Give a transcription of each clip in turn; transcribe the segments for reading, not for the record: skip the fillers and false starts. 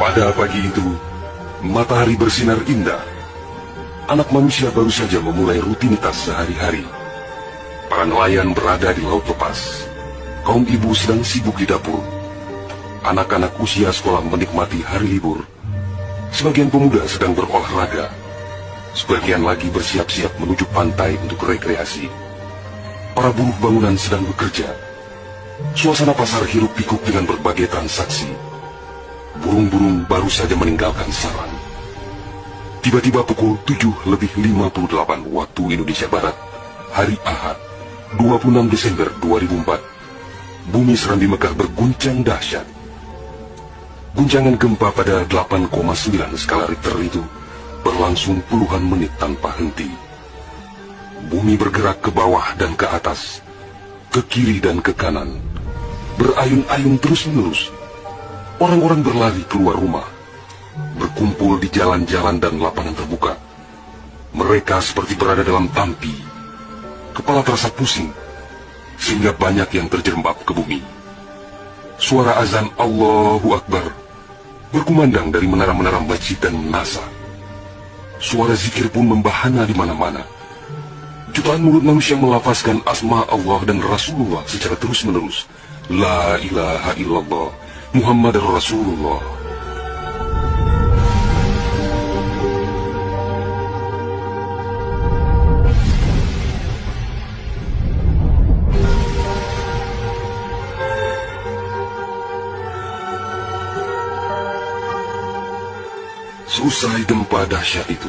Pada pagi itu, matahari bersinar indah. Anak manusia baru saja memulai rutinitas sehari-hari. Para nelayan berada di laut lepas. Kaum ibu sedang sibuk di dapur. Anak-anak usia sekolah menikmati hari libur. Sebagian pemuda sedang berolahraga. Sebagian lagi bersiap-siap menuju pantai untuk rekreasi. Para buruh bangunan sedang bekerja. Suasana pasar hiruk-pikuk dengan berbagai transaksi. Burung-burung baru saja meninggalkan sarang. Tiba-tiba pukul 7:58 waktu Indonesia Barat, hari Ahad, 26 Desember 2004, bumi Serambi Mekah berguncang dahsyat. Guncangan gempa pada 8,9 skala Richter itu berlangsung puluhan menit tanpa henti. Bumi bergerak ke bawah dan ke atas, ke kiri dan ke kanan, berayun-ayun terus-menerus. Orang-orang berlari keluar rumah, berkumpul di jalan-jalan dan lapangan terbuka. Mereka seperti berada dalam tampi. Kepala terasa pusing, sehingga banyak yang terjerembab ke bumi. Suara azan Allahu Akbar berkumandang dari menara-menara masjid dan menasa. Suara zikir pun membahana di mana-mana. Jutaan mulut manusia melafazkan asma Allah dan Rasulullah secara terus-menerus. La ilaha illallah, Muhammad Rasulullah. Seusai gempa dahsyat itu,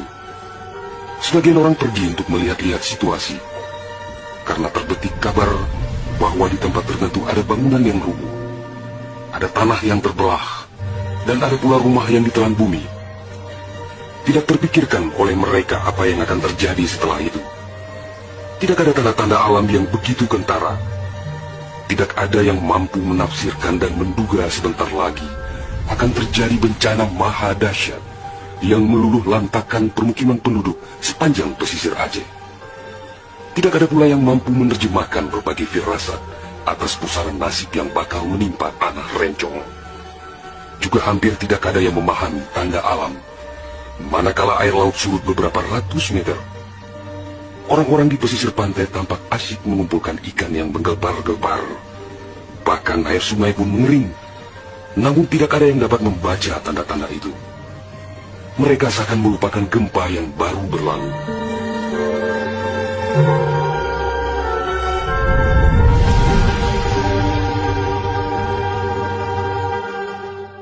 sebagian orang pergi untuk melihat-lihat situasi, karena terbetik kabar bahwa di tempat tertentu ada bangunan yang rubuh, ada tanah yang terbelah, dan ada pula rumah yang ditelan bumi. Tidak terpikirkan oleh mereka apa yang akan terjadi setelah itu. Tidak ada tanda-tanda alam yang begitu kentara. Tidak ada yang mampu menafsirkan dan menduga sebentar lagi akan terjadi bencana maha dahsyat yang meluluh lantakkan permukiman penduduk sepanjang pesisir Aceh. Tidak ada pula yang mampu menerjemahkan berbagai firasat atas pusaran nasib yang bakal menimpa tanah rencong. Juga hampir tidak ada yang memahami tanda alam, manakala air laut surut beberapa ratus meter. Orang-orang di pesisir pantai tampak asyik mengumpulkan ikan yang menggelbar-gelbar. Bahkan air sungai pun mengering. Namun tidak ada yang dapat membaca tanda-tanda itu. Mereka seakan melupakan gempa yang baru berlalu.